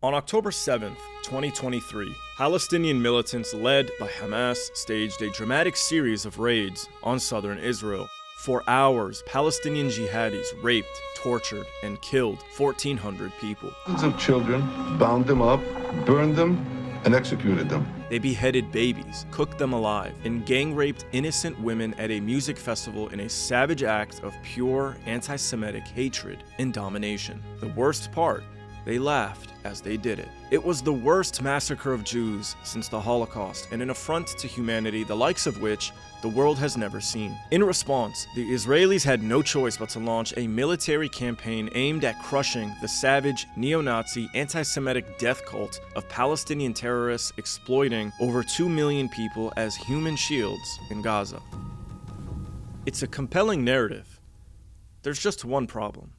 On October 7th, 2023, Palestinian militants led by Hamas staged a dramatic series of raids on southern Israel. For hours, Palestinian jihadis raped, tortured, and killed 1,400 people. Thousands of children, bound them up, burned them, and executed them. They beheaded babies, cooked them alive, and gang-raped innocent women at a music festival in a savage act of pure anti-Semitic hatred and domination. The worst part, they laughed as they did it. It was the worst massacre of Jews since the Holocaust, and an affront to humanity the likes of which the world has never seen. In response, the Israelis had no choice but to launch a military campaign aimed at crushing the savage, neo-Nazi, anti-Semitic death cult of Palestinian terrorists exploiting over 2 million people as human shields in Gaza. It's a compelling narrative. There's just one problem.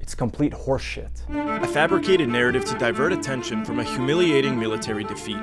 It's complete horseshit. A fabricated narrative to divert attention from a humiliating military defeat.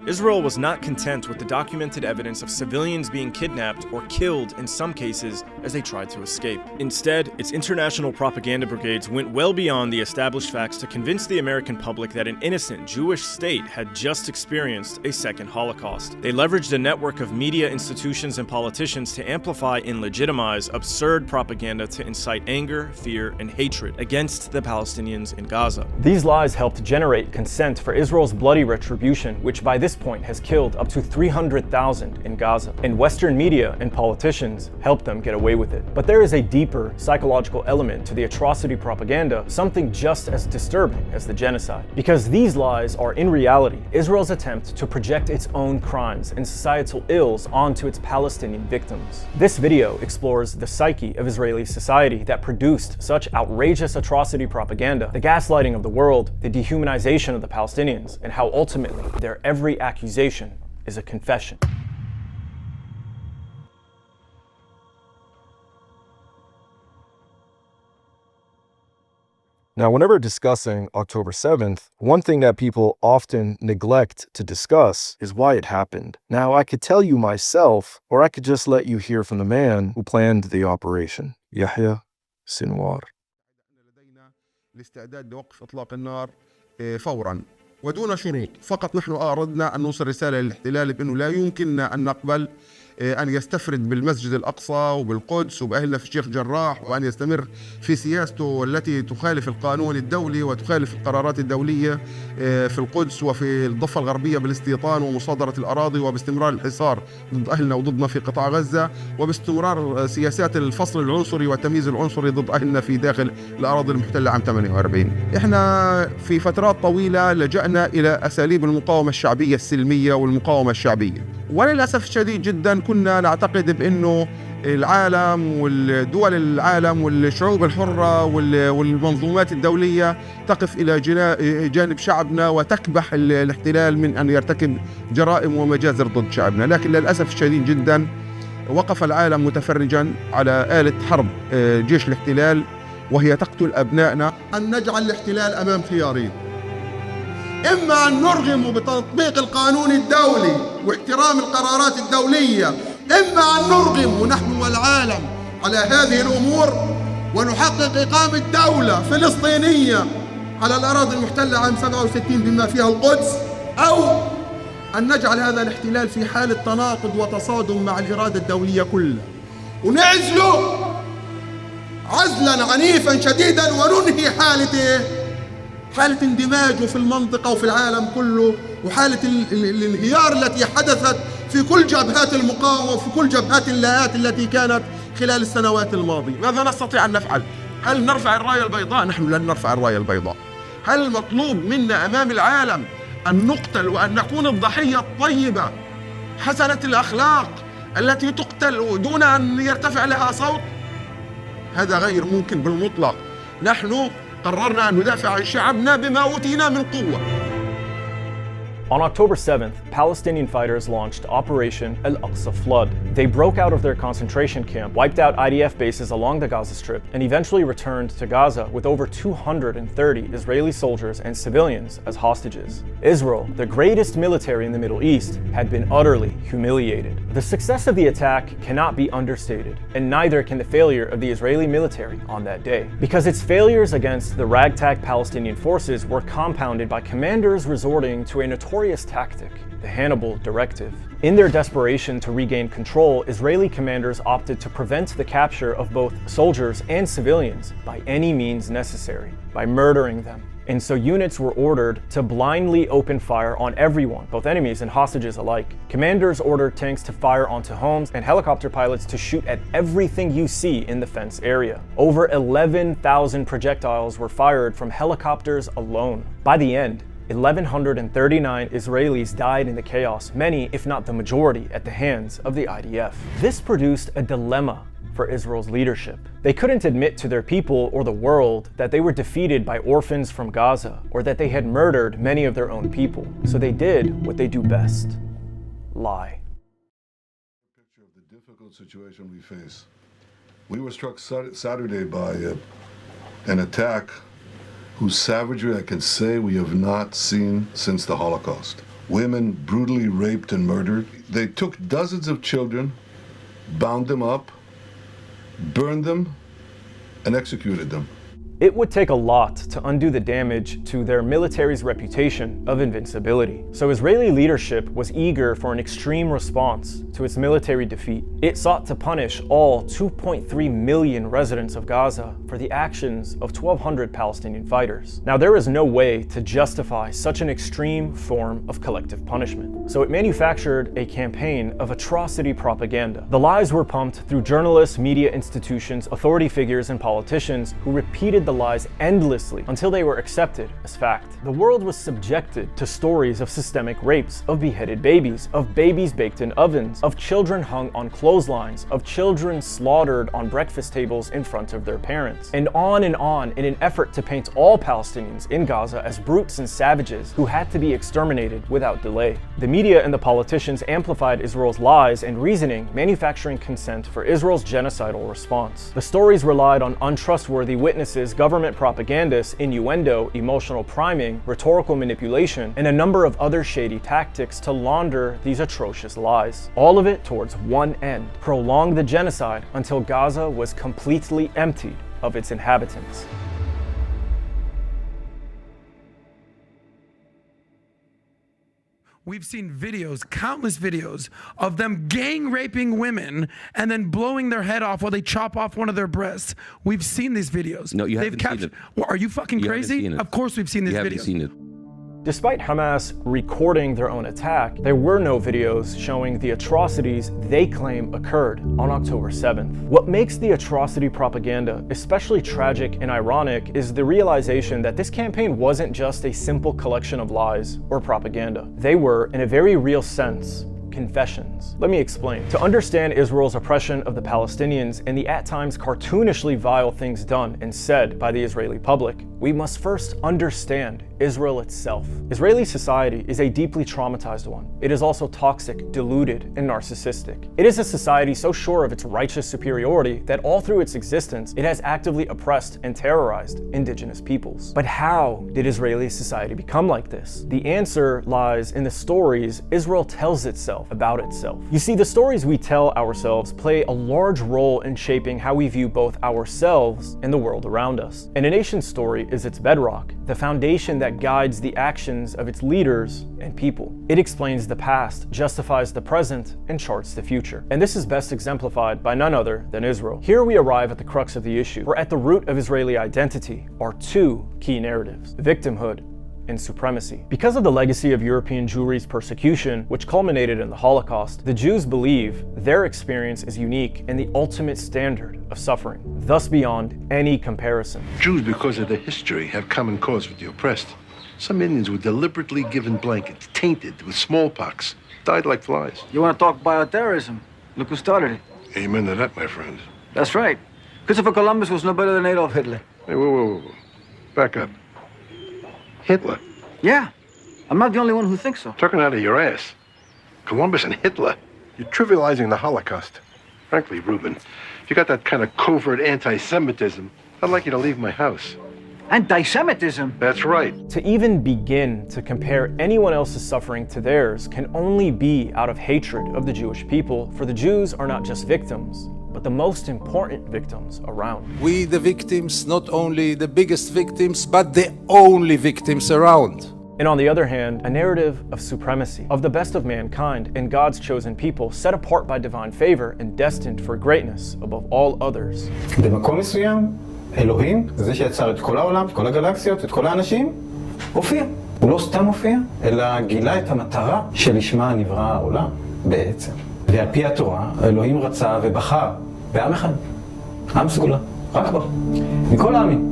Israel was not content with the documented evidence of civilians being kidnapped or killed in some cases as they tried to escape. Instead, its international propaganda brigades went well beyond the established facts to convince the American public that an innocent Jewish state had just experienced a second Holocaust. They leveraged a network of media institutions and politicians to amplify and legitimize absurd propaganda to incite anger, fear, and hatred against the Palestinians in Gaza. These lies helped generate consent for Israel's bloody retribution, which by this point has killed up to 300,000 in Gaza. And Western media and politicians helped them get away with it. But there is a deeper psychological element to the atrocity propaganda, something just as disturbing as the genocide. Because these lies are in reality Israel's attempt to project its own crimes and societal ills onto its Palestinian victims. This video explores the psyche of Israeli society that produced such outrageous atrocity propaganda, the gaslighting of the world, the dehumanization of the Palestinians, and how ultimately their every accusation is a confession. Now, whenever discussing October 7th, one thing that people often neglect to discuss is why it happened. Now, I could tell you myself, or I could just let you hear from the man who planned the operation, Yahya Sinwar. الاستعداد لوقف إطلاق النار فوراً ودون شروط. فقط نحن أردنا أن نوصل رسالة للاحتلال بأنه لا يمكننا أن نقبل أن يستفرد بالمسجد الأقصى وبالقدس وبأهلنا في الشيخ جراح، وأن يستمر في سياسته التي تخالف القانون الدولي وتخالف القرارات الدولية في القدس وفي الضفة الغربية بالاستيطان ومصادرة الأراضي، وباستمرار الحصار ضد أهلنا وضدنا في قطاع غزة، وباستمرار سياسات الفصل العنصري والتمييز العنصري ضد أهلنا في داخل الأراضي المحتلة عام 48. إحنا في فترات طويلة لجأنا إلى أساليب المقاومة الشعبية السلمية والمقاومة الشعبية، وللأسف الشديد جدا كنا نعتقد بأنه العالم والدول العالم والشعوب الحرة والمنظومات الدولية تقف إلى جانب شعبنا وتكبح الاحتلال من أن يرتكب جرائم ومجازر ضد شعبنا. لكن للأسف الشديد جدا وقف العالم متفرجا على آلة حرب جيش الاحتلال وهي تقتل أبنائنا. أن نجعل الاحتلال أمام خيارين: إما أن نرغم بتطبيق القانون الدولي واحترام القرارات الدولية، إما أن نرغم ونحن والعالم على هذه الأمور ونحقق إقامة دولة فلسطينية على الأراضي المحتلة عام 67 بما فيها القدس، أو أن نجعل هذا الاحتلال في حالة تناقض وتصادم مع الإرادة الدولية كلها ونعزله عزلا عنيفا شديدا وننهي حالة اندماجه في المنطقة وفي العالم كله، وحالة الانهيار التي حدثت في كل جبهات المقاومة وفي كل جبهات اللاءات التي كانت خلال السنوات الماضية. ماذا نستطيع أن نفعل؟ هل نرفع الراية البيضاء؟ نحن لن نرفع الراية البيضاء. هل المطلوب منا أمام العالم أن نقتل وأن نكون الضحية الطيبة حسنة الأخلاق التي تقتل دون أن يرتفع لها صوت؟ هذا غير ممكن بالمطلق. نحن قررنا أن ندافع عن شعبنا بما أوتينا من قوة. On October 7th, Palestinian fighters launched Operation Al-Aqsa Flood. They broke out of their concentration camp, wiped out IDF bases along the Gaza Strip, and eventually returned to Gaza with over 230 Israeli soldiers and civilians as hostages. Israel, the greatest military in the Middle East, had been utterly humiliated. The success of the attack cannot be understated, and neither can the failure of the Israeli military on that day, because its failures against the ragtag Palestinian forces were compounded by commanders resorting to a notorious tactic, the Hannibal Directive. In their desperation to regain control, Israeli commanders opted to prevent the capture of both soldiers and civilians by any means necessary, by murdering them. And so units were ordered to blindly open fire on everyone, both enemies and hostages alike. Commanders ordered tanks to fire onto homes and helicopter pilots to shoot at everything you see in the fence area. Over 11,000 projectiles were fired from helicopters alone. By the end, 1,139 Israelis died in the chaos, many, if not the majority, at the hands of the IDF. This produced a dilemma for Israel's leadership. They couldn't admit to their people or the world that they were defeated by orphans from Gaza or that they had murdered many of their own people. So they did what they do best: lie. Picture of the difficult situation we face. We were struck Saturday by an attack whose savagery I can say we have not seen since the Holocaust. Women brutally raped and murdered. They took dozens of children, bound them up, burned them, and executed them. It would take a lot to undo the damage to their military's reputation of invincibility. So Israeli leadership was eager for an extreme response to its military defeat. It sought to punish all 2.3 million residents of Gaza for the actions of 1,200 Palestinian fighters. Now, there is no way to justify such an extreme form of collective punishment. So it manufactured a campaign of atrocity propaganda. The lies were pumped through journalists, media institutions, authority figures, and politicians who repeated the lies endlessly until they were accepted as fact. The world was subjected to stories of systemic rapes, of beheaded babies, of babies baked in ovens, of children hung on clotheslines, of children slaughtered on breakfast tables in front of their parents, and on in an effort to paint all Palestinians in Gaza as brutes and savages who had to be exterminated without delay. The media and the politicians amplified Israel's lies and reasoning, manufacturing consent for Israel's genocidal response. The stories relied on untrustworthy witnesses, government propagandists, innuendo, emotional priming, rhetorical manipulation, and a number of other shady tactics to launder these atrocious lies. All of it towards one end: prolong the genocide until Gaza was completely emptied of its inhabitants. We've seen videos, countless videos, of them gang raping women and then blowing their head off while they chop off one of their breasts. We've seen these videos. No, you haven't seen it. Well, are you fucking crazy? Of course we've seen these videos. You haven't seen it. Despite Hamas recording their own attack, there were no videos showing the atrocities they claim occurred on October 7th. What makes the atrocity propaganda especially tragic and ironic is the realization that this campaign wasn't just a simple collection of lies or propaganda. They were, in a very real sense, confessions. Let me explain. To understand Israel's oppression of the Palestinians and the at times cartoonishly vile things done and said by the Israeli public, we must first understand Israel itself. Israeli society is a deeply traumatized one. It is also toxic, deluded, and narcissistic. It is a society so sure of its righteous superiority that all through its existence, it has actively oppressed and terrorized indigenous peoples. But how did Israeli society become like this? The answer lies in the stories Israel tells itself about itself. You see, the stories we tell ourselves play a large role in shaping how we view both ourselves and the world around us. And a nation's story is its bedrock, the foundation that guides the actions of its leaders and people. It explains the past, justifies the present, and charts the future. And this is best exemplified by none other than Israel. Here we arrive at the crux of the issue, for at the root of Israeli identity are two key narratives: victimhood and supremacy. Because of the legacy of European Jewry's persecution, which culminated in the Holocaust, the Jews believe their experience is unique and the ultimate standard of suffering, thus beyond any comparison. Jews, because of their history, have common cause with the oppressed. Some Indians were deliberately given blankets, tainted with smallpox, died like flies. You want to talk bioterrorism? Look who started it. Amen to that, my friend. That's right. Christopher Columbus was no better than Adolf Hitler. Hey, whoa. Back up. Hitler? Yeah. I'm not the only one who thinks so. Talking out of your ass. Columbus and Hitler. You're trivializing the Holocaust. Frankly, Reuben, if you got that kind of covert anti-Semitism, I'd like you to leave my house. Anti-Semitism? That's right. To even begin to compare anyone else's suffering to theirs can only be out of hatred of the Jewish people, for the Jews are not just victims, but the most important victims around. We, the victims, not only the biggest victims, but the only victims around. And on the other hand, a narrative of supremacy, of the best of mankind and God's chosen people, set apart by divine favor and destined for greatness above all others. במקום מסוים, אלוהים, זה שיצר את כל העולם, את כל הגלקסיות, את כל האנשים, הופיע. הוא לא סתם הופיע, אלא גילה את המטרה שלשמה נברא העולם, בעצם. ועל פי התורה, אלוהים רצה ובחר בעם אחד. עם סגולה, רק בו. מכל העמים.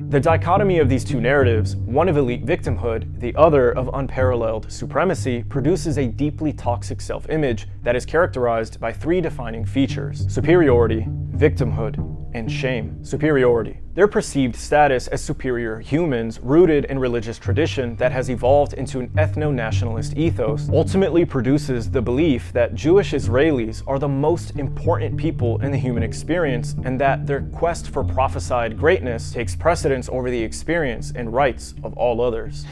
The dichotomy of these two narratives, one of elite victimhood, the other of unparalleled supremacy, produces a deeply toxic self-image that is characterized by three defining features: superiority, victimhood, and shame. Superiority. Their perceived status as superior humans, rooted in religious tradition that has evolved into an ethno-nationalist ethos, ultimately produces the belief that Jewish Israelis are the most important people in the human experience, and that their quest for prophesied greatness takes precedence over the experience and rights of all others.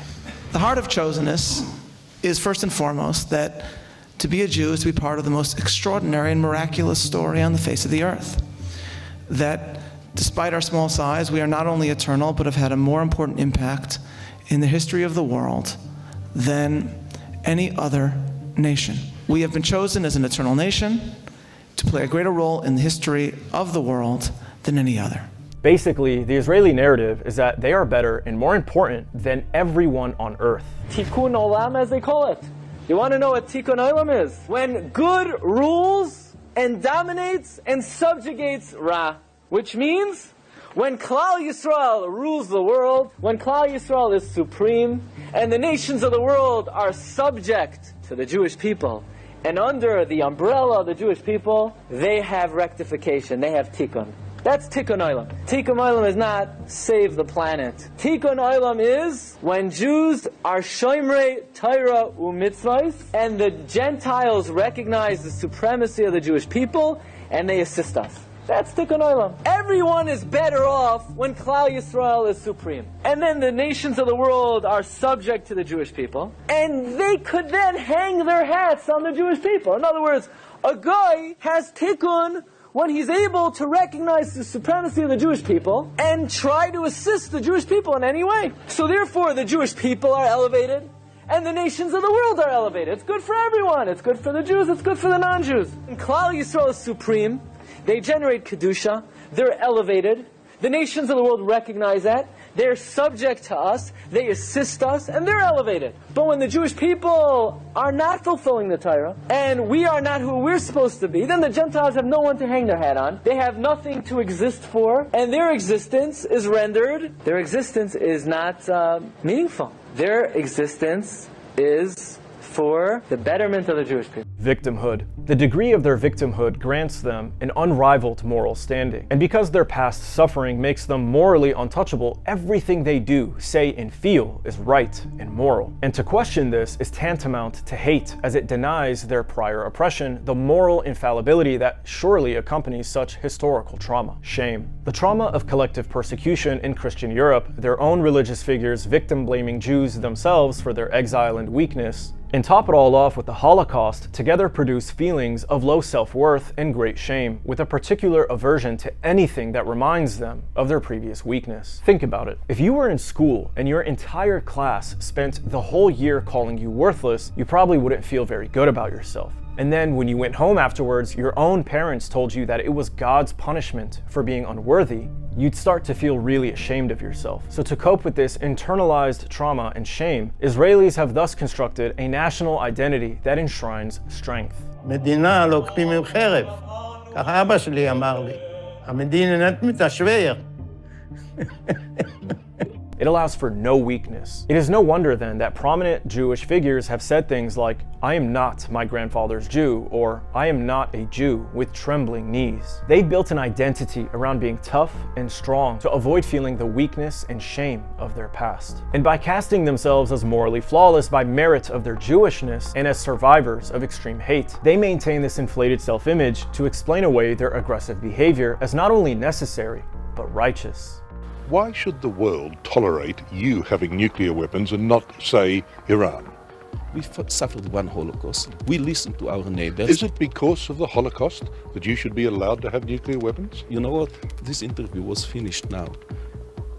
The heart of chosenness is first and foremost that to be a Jew is to be part of the most extraordinary and miraculous story on the face of the earth. That despite our small size, we are not only eternal, but have had a more important impact in the history of the world than any other nation. We have been chosen as an eternal nation to play a greater role in the history of the world than any other. Basically, the Israeli narrative is that they are better and more important than everyone on earth. Tikkun olam, as they call it. You want to know what tikkun olam is? When good rules and dominates and subjugates Ra. Which means, when Klal Yisrael rules the world, when Klal Yisrael is supreme, and the nations of the world are subject to the Jewish people, and under the umbrella of the Jewish people, they have rectification, they have tikkun. That's tikkun olam. Tikkun olam is not save the planet. Tikkun olam is when Jews are shoymrei Torah u'mitzvahs, and the Gentiles recognize the supremacy of the Jewish people, and they assist us. That's tikkun olam. Everyone is better off when Klal Yisrael is supreme. And then the nations of the world are subject to the Jewish people. And they could then hang their hats on the Jewish people. In other words, a guy has tikkun when he's able to recognize the supremacy of the Jewish people and try to assist the Jewish people in any way. So therefore, the Jewish people are elevated, and the nations of the world are elevated. It's good for everyone. It's good for the Jews. It's good for the non-Jews. When Klal Yisrael is supreme, they generate Kedusha, they're elevated, the nations of the world recognize that, they're subject to us, they assist us, and they're elevated. But when the Jewish people are not fulfilling the Torah, and we are not who we're supposed to be, then the Gentiles have no one to hang their hat on, they have nothing to exist for, and their existence is rendered, their existence is not meaningful. Their existence is for the betterment of the Jewish people. Victimhood. The degree of their victimhood grants them an unrivaled moral standing. And because their past suffering makes them morally untouchable, everything they do, say, and feel is right and moral. And to question this is tantamount to hate, as it denies their prior oppression the moral infallibility that surely accompanies such historical trauma. Shame. The trauma of collective persecution in Christian Europe, their own religious figures victim-blaming Jews themselves for their exile and weakness, and top it all off with the Holocaust, together produce feelings of low self-worth and great shame, with a particular aversion to anything that reminds them of their previous weakness. Think about it. If you were in school and your entire class spent the whole year calling you worthless, you probably wouldn't feel very good about yourself. And then when you went home afterwards, your own parents told you that it was God's punishment for being unworthy, you'd start to feel really ashamed of yourself. So to cope with this internalized trauma and shame, Israelis have thus constructed a national identity that enshrines strength. מדינה לוקחים עם חרב. ככה אבא שלי אמר לי. המדינה מתשווה. It allows for no weakness. It is no wonder then that prominent Jewish figures have said things like, "I am not my grandfather's Jew," or "I am not a Jew," with trembling knees. They've built an identity around being tough and strong to avoid feeling the weakness and shame of their past. And by casting themselves as morally flawless by merit of their Jewishness and as survivors of extreme hate, they maintain this inflated self-image to explain away their aggressive behavior as not only necessary, but righteous. Why should the world tolerate you having nuclear weapons and not, say, Iran? We suffered one Holocaust. We listened to our neighbors. Is it because of the Holocaust that you should be allowed to have nuclear weapons? You know what? This interview was finished now.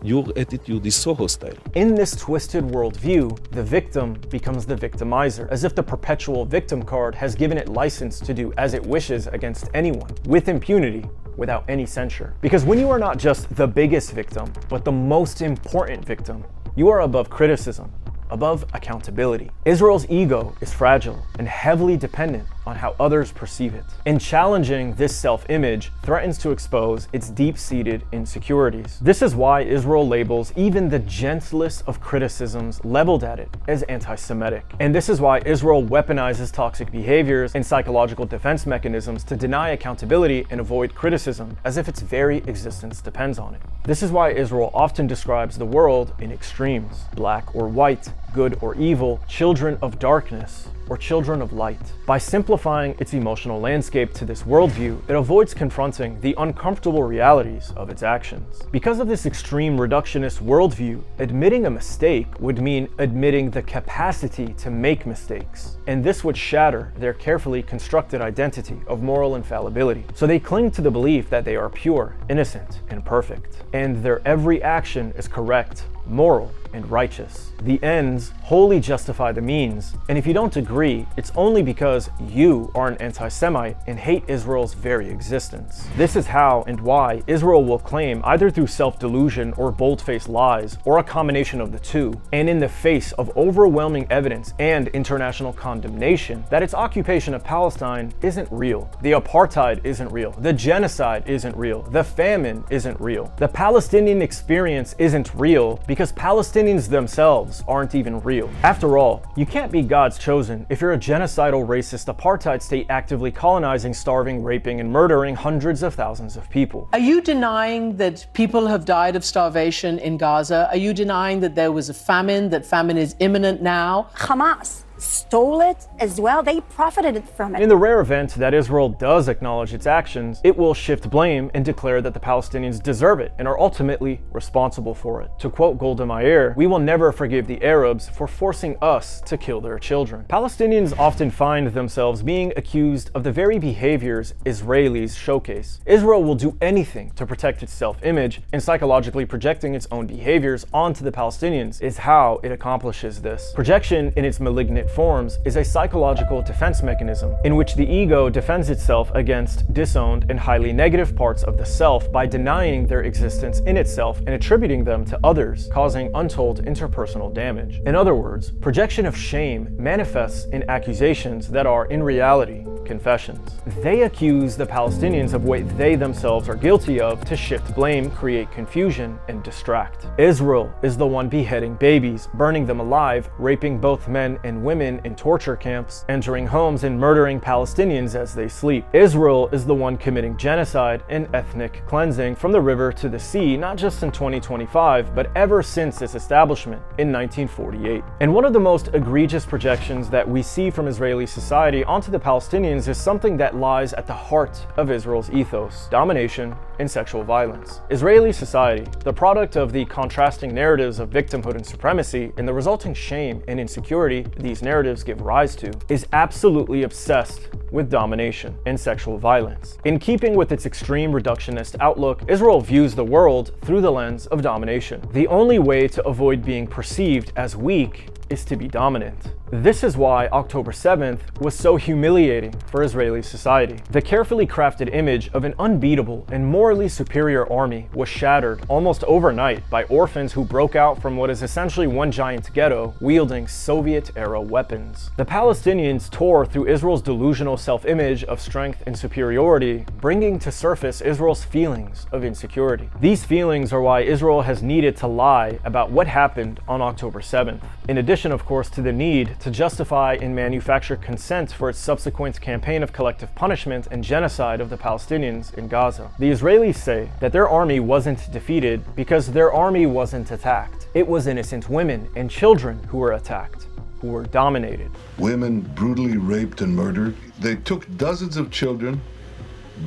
Your attitude is so hostile. In this twisted worldview, the victim becomes the victimizer, as if the perpetual victim card has given it license to do as it wishes against anyone, with impunity, without any censure. Because when you are not just the biggest victim, but the most important victim, you are above criticism, above accountability. Israel's ego is fragile and heavily dependent on how others perceive it. And challenging this self-image threatens to expose its deep-seated insecurities. This is why Israel labels even the gentlest of criticisms leveled at it as anti-Semitic. And this is why Israel weaponizes toxic behaviors and psychological defense mechanisms to deny accountability and avoid criticism, as if its very existence depends on it. This is why Israel often describes the world in extremes: black or white, good or evil, children of darkness, or children of light. By simplifying its emotional landscape to this worldview, it avoids confronting the uncomfortable realities of its actions. Because of this extreme reductionist worldview, admitting a mistake would mean admitting the capacity to make mistakes. And this would shatter their carefully constructed identity of moral infallibility. So they cling to the belief that they are pure, innocent, and perfect. And their every action is correct, moral, and righteous. The ends wholly justify the means, and if you don't agree, it's only because you are an anti-Semite and hate Israel's very existence. This is how and why Israel will claim, either through self-delusion or bold-faced lies, or a combination of the two, and in the face of overwhelming evidence and international condemnation, that its occupation of Palestine isn't real. The apartheid isn't real. The genocide isn't real. The famine isn't real. The Palestinian experience isn't real because Palestinians themselves aren't even real. After all, you can't be God's chosen if you're a genocidal, racist apartheid state actively colonizing, starving, raping, and murdering hundreds of thousands of people. Are you denying that people have died of starvation in Gaza? Are you denying that there was a famine, that famine is imminent now? Hamas stole it as well. They profited from it. In the rare event that Israel does acknowledge its actions, it will shift blame and declare that the Palestinians deserve it and are ultimately responsible for it. To quote Golda Meir, "We will never forgive the Arabs for forcing us to kill their children." Palestinians often find themselves being accused of the very behaviors Israelis showcase. Israel will do anything to protect its self-image, and psychologically projecting its own behaviors onto the Palestinians is how it accomplishes this. Projection in its malignant forms is a psychological defense mechanism in which the ego defends itself against disowned and highly negative parts of the self by denying their existence in itself and attributing them to others, causing untold interpersonal damage. In other words, projection of shame manifests in accusations that are, in reality, confessions. They accuse the Palestinians of what they themselves are guilty of to shift blame, create confusion, and distract. Israel is the one beheading babies, burning them alive, raping both men and women in torture camps, entering homes and murdering Palestinians as they sleep. Israel is the one committing genocide and ethnic cleansing from the river to the sea, not just in 2025, but ever since its establishment in 1948. And one of the most egregious projections that we see from Israeli society onto the Palestinians is something that lies at the heart of Israel's ethos: domination and sexual violence. Israeli society, the product of the contrasting narratives of victimhood and supremacy and the resulting shame and insecurity these narratives give rise to, is absolutely obsessed with domination and sexual violence. In keeping with its extreme reductionist outlook, Israel views the world through the lens of domination. The only way to avoid being perceived as weak is to be dominant. This is why October 7th was so humiliating for Israeli society. The carefully crafted image of an unbeatable and morally superior army was shattered almost overnight by orphans who broke out from what is essentially one giant ghetto wielding Soviet-era weapons. The Palestinians tore through Israel's delusional self-image of strength and superiority, bringing to surface Israel's feelings of insecurity. These feelings are why Israel has needed to lie about what happened on October 7th. In addition, of course, to the need to justify and manufacture consent for its subsequent campaign of collective punishment and genocide of the Palestinians in Gaza. The Israelis say that their army wasn't defeated because their army wasn't attacked. It was innocent women and children who were attacked, who were dominated. Women brutally raped and murdered. They took dozens of children,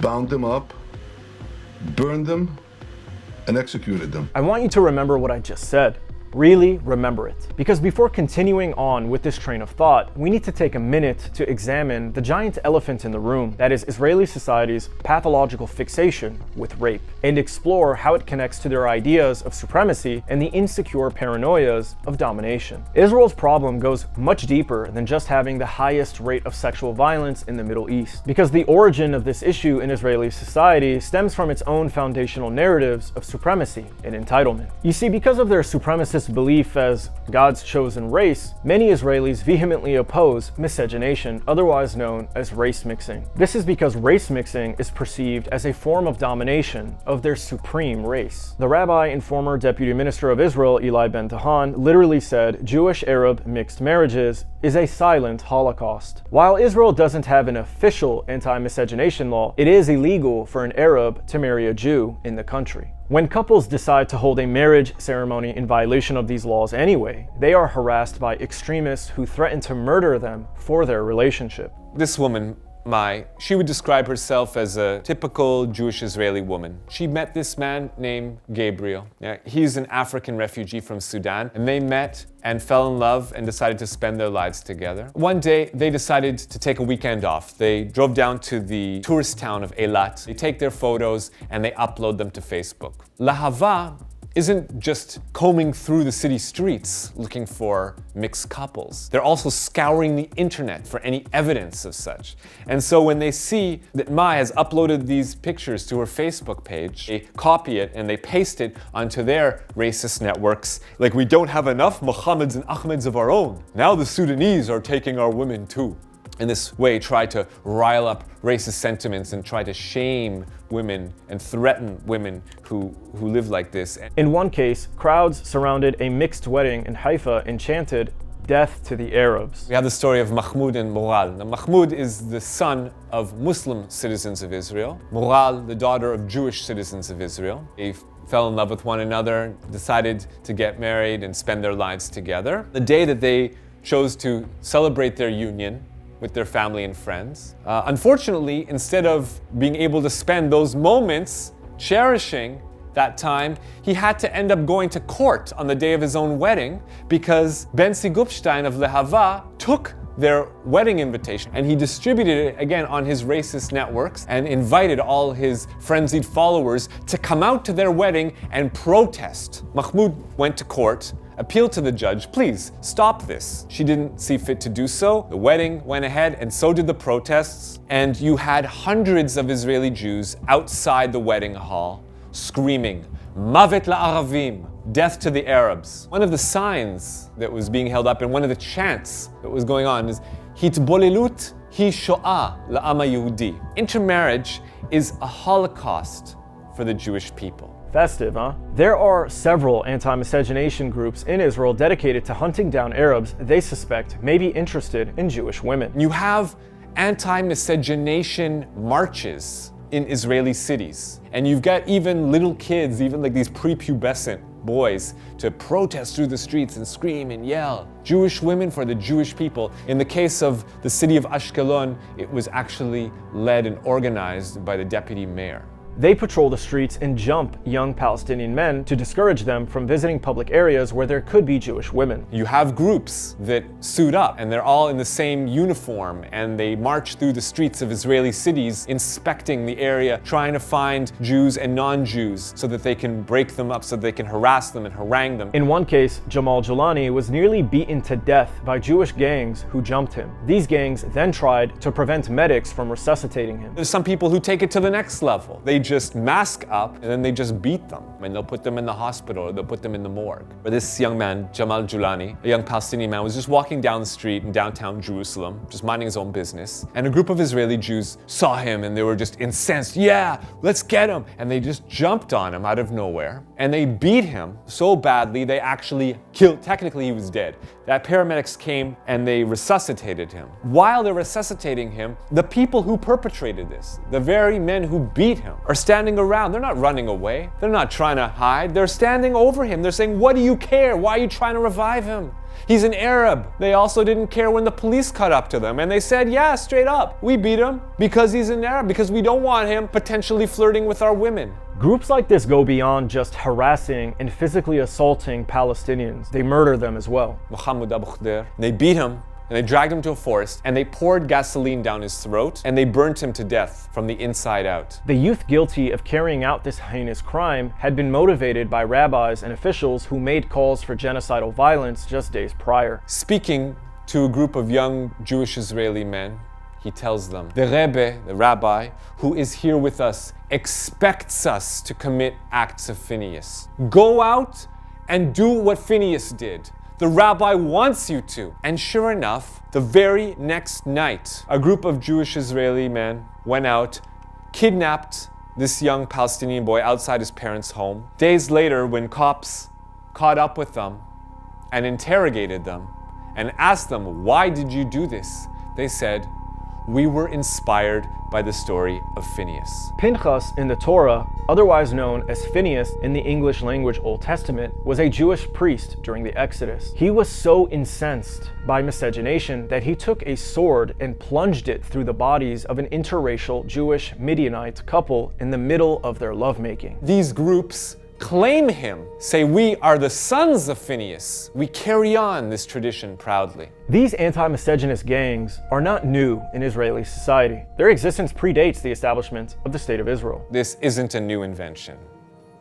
bound them up, burned them, and executed them. I want you to remember what I just said. Really remember it. Because before continuing on with this train of thought, we need to take a minute to examine the giant elephant in the room that is Israeli society's pathological fixation with rape, and explore how it connects to their ideas of supremacy and the insecure paranoias of domination. Israel's problem goes much deeper than just having the highest rate of sexual violence in the Middle East, because the origin of this issue in Israeli society stems from its own foundational narratives of supremacy and entitlement. You see, because of their supremacist belief as God's chosen race, many Israelis vehemently oppose miscegenation, otherwise known as race mixing. This is because race mixing is perceived as a form of domination of their supreme race. The rabbi and former deputy minister of Israel, Eli Ben-Dahan, literally said Jewish-Arab mixed marriages is a silent Holocaust. While Israel doesn't have an official anti-miscegenation law, it is illegal for an Arab to marry a Jew in the country. When couples decide to hold a marriage ceremony in violation of these laws anyway, they are harassed by extremists who threaten to murder them for their relationship. This woman, Mai, she would describe herself as a typical Jewish Israeli woman. She met this man named Gabriel. He's an African refugee from Sudan, and they met and fell in love and decided to spend their lives together. One day, they decided to take a weekend off. They drove down to the tourist town of Eilat. They take their photos and they upload them to Facebook. Lahava isn't just combing through the city streets looking for mixed couples. They're also scouring the internet for any evidence of such. And so when they see that Mai has uploaded these pictures to her Facebook page, they copy it and they paste it onto their racist networks. Like, we don't have enough Mohammeds and Ahmeds of our own. Now the Sudanese are taking our women too. In this way, try to rile up racist sentiments and try to shame women and threaten women who live like this. In one case, crowds surrounded a mixed wedding in Haifa and chanted, "Death to the Arabs." We have the story of Mahmoud and Moral. Now, Mahmoud is the son of Muslim citizens of Israel. Moral, the daughter of Jewish citizens of Israel. They fell in love with one another, decided to get married and spend their lives together. The day that they chose to celebrate their union with their family and friends. Unfortunately, instead of being able to spend those moments cherishing that time, he had to end up going to court on the day of his own wedding because Benzi Gupstein of Lehava took their wedding invitation and he distributed it again on his racist networks and invited all his frenzied followers to come out to their wedding and protest. Mahmoud went to court, appealed to the judge, please stop this. She didn't see fit to do so. The wedding went ahead and so did the protests. And you had hundreds of Israeli Jews outside the wedding hall screaming, Mavet la'aravim, death to the Arabs. One of the signs that was being held up and one of the chants that was going on is Hitbolelut hi shoah la'ama Yehudi. Intermarriage is a holocaust for the Jewish people. Festive, huh? There are several anti-miscegenation groups in Israel dedicated to hunting down Arabs they suspect may be interested in Jewish women. You have anti-miscegenation marches in Israeli cities. And you've got even little kids, even like these prepubescent boys, to protest through the streets and scream and yell. Jewish women for the Jewish people. In the case of the city of Ashkelon, it was actually led and organized by the deputy mayor. They patrol the streets and jump young Palestinian men to discourage them from visiting public areas where there could be Jewish women. You have groups that suit up and they're all in the same uniform and they march through the streets of Israeli cities inspecting the area, trying to find Jews and non-Jews so that they can break them up, so they can harass them and harangue them. In one case, Jamal Jilani was nearly beaten to death by Jewish gangs who jumped him. These gangs then tried to prevent medics from resuscitating him. There's some people who take it to the next level. They just mask up and then they just beat them. And they'll put them in the hospital or they'll put them in the morgue. But this young man, Jamal Jilani, a young Palestinian man, was just walking down the street in downtown Jerusalem, just minding his own business. And a group of Israeli Jews saw him and they were just incensed. Yeah, let's get him. And they just jumped on him out of nowhere. And they beat him so badly they actually killed, technically he was dead. That paramedics came and they resuscitated him. While they're resuscitating him, the people who perpetrated this, the very men who beat him, are standing around. They're not running away. They're not trying to hide. They're standing over him. They're saying, what do you care? Why are you trying to revive him? He's an Arab. They also didn't care when the police caught up to them and they said, yeah, straight up, we beat him because he's an Arab, because we don't want him potentially flirting with our women. Groups like this go beyond just harassing and physically assaulting Palestinians. They murder them as well. Mohammed Abu Khder, they beat him and they dragged him to a forest and they poured gasoline down his throat and they burnt him to death from the inside out. The youth guilty of carrying out this heinous crime had been motivated by rabbis and officials who made calls for genocidal violence just days prior. Speaking to a group of young Jewish Israeli men, he tells them, the Rebbe, the rabbi, who is here with us, expects us to commit acts of Phineas. Go out and do what Phineas did. The rabbi wants you to. And sure enough, the very next night, a group of Jewish Israeli men went out, kidnapped this young Palestinian boy outside his parents' home. Days later, when cops caught up with them and interrogated them and asked them, why did you do this? They said, we were inspired by the story of Phineas. Pinchas in the Torah, otherwise known as Phineas in the English language Old Testament, was a Jewish priest during the Exodus. He was so incensed by miscegenation that he took a sword and plunged it through the bodies of an interracial Jewish Midianite couple in the middle of their lovemaking. These groups claim him, say we are the sons of Phineas. We carry on this tradition proudly. These anti-miscegenist gangs are not new in Israeli society. Their existence predates the establishment of the State of Israel. This isn't a new invention,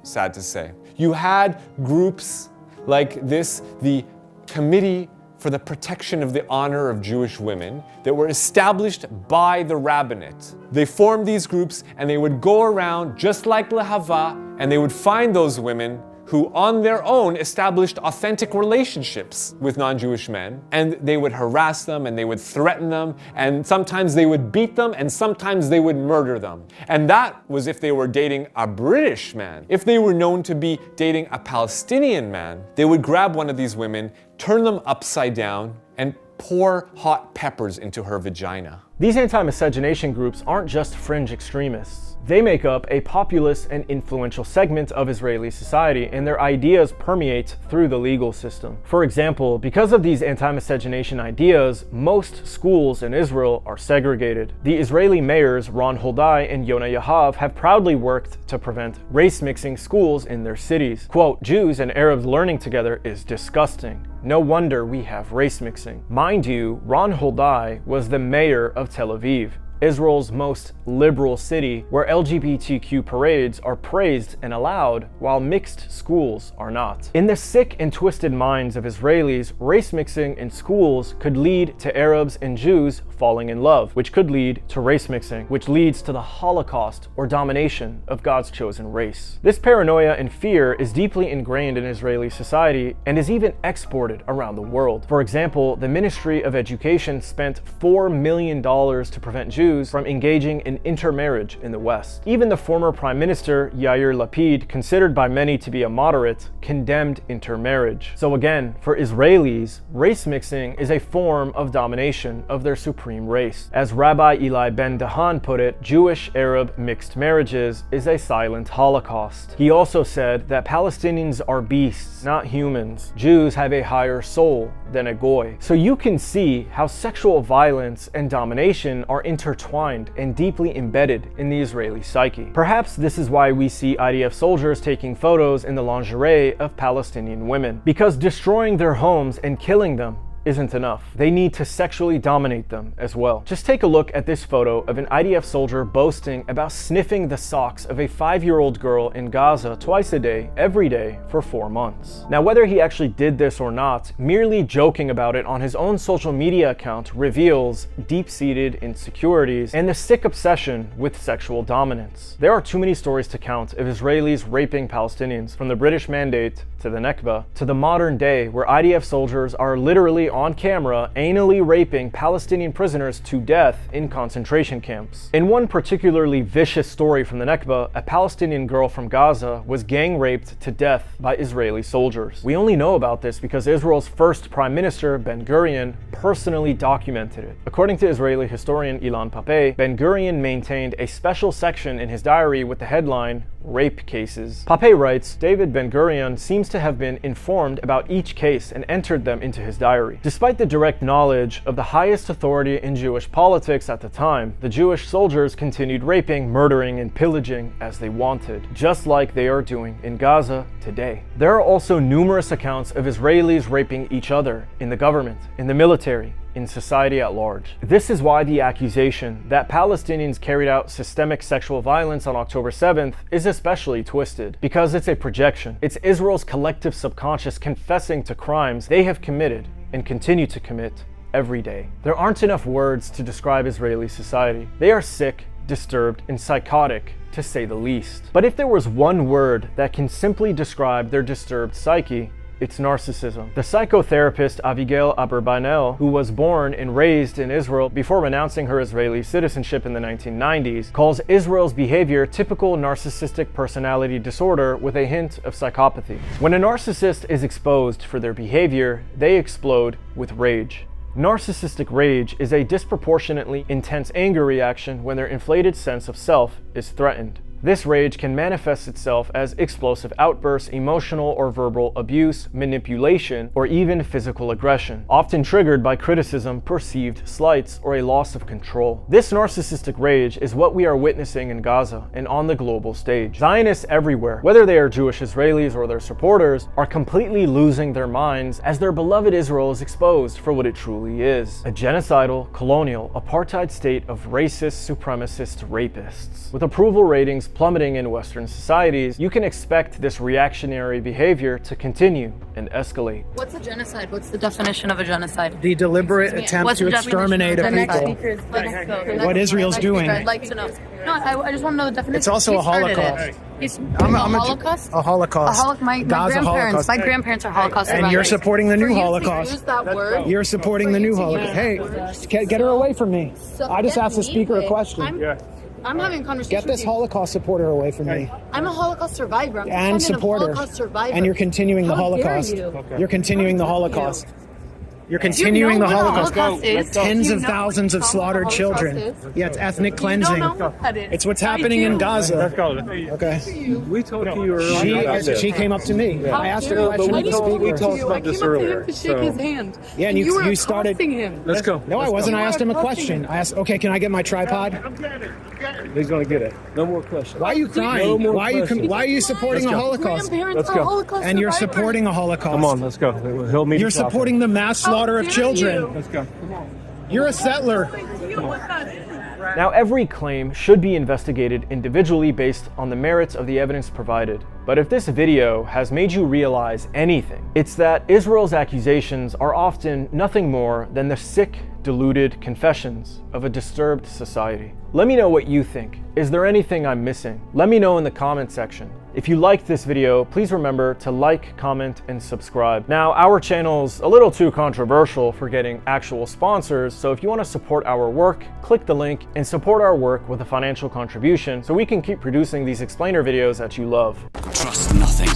sad to say. You had groups like this, the Committee for the Protection of the Honor of Jewish Women, that were established by the rabbinate. They formed these groups and they would go around just like Lahava and they would find those women who on their own established authentic relationships with non-Jewish men, and they would harass them and they would threaten them, and sometimes they would beat them and sometimes they would murder them. And that was if they were dating a British man. If they were known to be dating a Palestinian man, they would grab one of these women, turn them upside down, and pour hot peppers into her vagina. These anti-miscegenation groups aren't just fringe extremists. They make up a populous and influential segment of Israeli society, and their ideas permeate through the legal system. For example, because of these anti-miscegenation ideas, most schools in Israel are segregated. The Israeli mayors Ron Huldai and Yona Yahav have proudly worked to prevent race-mixing schools in their cities. Quote, Jews and Arabs learning together is disgusting. No wonder we have race mixing. Mind you, Ron Huldai was the mayor of Tel Aviv, Israel's most liberal city, where LGBTQ parades are praised and allowed, while mixed schools are not. In the sick and twisted minds of Israelis, race mixing in schools could lead to Arabs and Jews falling in love, which could lead to race mixing, which leads to the Holocaust or domination of God's chosen race. This paranoia and fear is deeply ingrained in Israeli society and is even exported around the world. For example, the Ministry of Education spent $4 million to prevent Jews from engaging in intermarriage in the West. Even the former Prime Minister, Yair Lapid, considered by many to be a moderate, condemned intermarriage. So again, for Israelis, race mixing is a form of domination of their supreme race. As Rabbi Eli Ben-Dahan put it, Jewish-Arab mixed marriages is a silent Holocaust. He also said that Palestinians are beasts, not humans. Jews have a higher soul than a goy. So you can see how sexual violence and domination are intertwined intertwined and deeply embedded in the Israeli psyche. Perhaps this is why we see IDF soldiers taking photos in the lingerie of Palestinian women, because destroying their homes and killing them isn't enough. They need to sexually dominate them as well. Just take a look at this photo of an IDF soldier boasting about sniffing the socks of a 5-year-old girl in Gaza twice a day, every day, for 4 months. Now, whether he actually did this or not, merely joking about it on his own social media account reveals deep-seated insecurities and a sick obsession with sexual dominance. There are too many stories to count of Israelis raping Palestinians, from the British Mandate to the Nakba, to the modern day where IDF soldiers are literally on camera anally raping Palestinian prisoners to death in concentration camps. In one particularly vicious story from the Nakba, a Palestinian girl from Gaza was gang raped to death by Israeli soldiers. We only know about this because Israel's first Prime Minister, Ben-Gurion, personally documented it. According to Israeli historian Ilan Pappé, Ben-Gurion maintained a special section in his diary with the headline, "Rape Cases." Pappé writes, David Ben-Gurion seems to have been informed about each case and entered them into his diary. Despite the direct knowledge of the highest authority in Jewish politics at the time, the Jewish soldiers continued raping, murdering, and pillaging as they wanted, just like they are doing in Gaza today. There are also numerous accounts of Israelis raping each other in the government, in the military, in society at large. This is why the accusation that Palestinians carried out systemic sexual violence on October 7th is especially twisted, because it's a projection. It's Israel's collective subconscious confessing to crimes they have committed and continue to commit every day. There aren't enough words to describe Israeli society. They are sick, disturbed, and psychotic, to say the least. But if there was one word that can simply describe their disturbed psyche, it's narcissism. The psychotherapist Avigail Aberbanel, who was born and raised in Israel before renouncing her Israeli citizenship in the 1990s, calls Israel's behavior typical narcissistic personality disorder with a hint of psychopathy. When a narcissist is exposed for their behavior, they explode with rage. Narcissistic rage is a disproportionately intense anger reaction when their inflated sense of self is threatened. This rage can manifest itself as explosive outbursts, emotional or verbal abuse, manipulation, or even physical aggression, often triggered by criticism, perceived slights, or a loss of control. This narcissistic rage is what we are witnessing in Gaza and on the global stage. Zionists everywhere, whether they are Jewish Israelis or their supporters, are completely losing their minds as their beloved Israel is exposed for what it truly is: a genocidal, colonial, apartheid state of racist, supremacist rapists. With approval ratings plummeting in Western societies, you can expect this reactionary behavior to continue and escalate. What's a genocide? What's the definition of a genocide? The deliberate attempt to exterminate a people. What Israel's doing. I'd like to know. No, I just want to know the definition. It's also a Holocaust. I'm a Holocaust? A Holocaust. My grandparents are Holocaust survivors. And you're supporting the new Holocaust. Use that word. You're supporting the new Holocaust. Hey, get her away from me. I just asked the speaker a question. I'm having a conversation. Get this Holocaust supporter away from me. I'm a Holocaust survivor. And supporter. And you're continuing the Holocaust. You're continuing the Holocaust. You're continuing the Holocaust. Tens of thousands of slaughtered children. Yeah, it's ethnic cleansing. It's what's happening in Gaza. Okay. We talked to you earlier. She came up to me. I asked her a question. We talked about this earlier. To shake his hand. Yeah, and you started. Him. Let's go. No, I wasn't. I asked him a question. I asked, okay, can I get my tripod? He's gonna get it. No more questions. Why are you crying? Why are you supporting a Holocaust? Let's go. And you're supporting a Holocaust. Come on, let's go. He'll meet. You're supporting the mass slaughter of children. Let's go. You're a settler. Now, every claim should be investigated individually based on the merits of the evidence provided. But if this video has made you realize anything, it's that Israel's accusations are often nothing more than the sick, deluded confessions of a disturbed society. Let me know what you think. Is there anything I'm missing? Let me know in the comment section. If you liked this video, please remember to like, comment, and subscribe. Now, our channel's a little too controversial for getting actual sponsors, so if you want to support our work, click the link and support our work with a financial contribution so we can keep producing these explainer videos that you love. Trust nothing.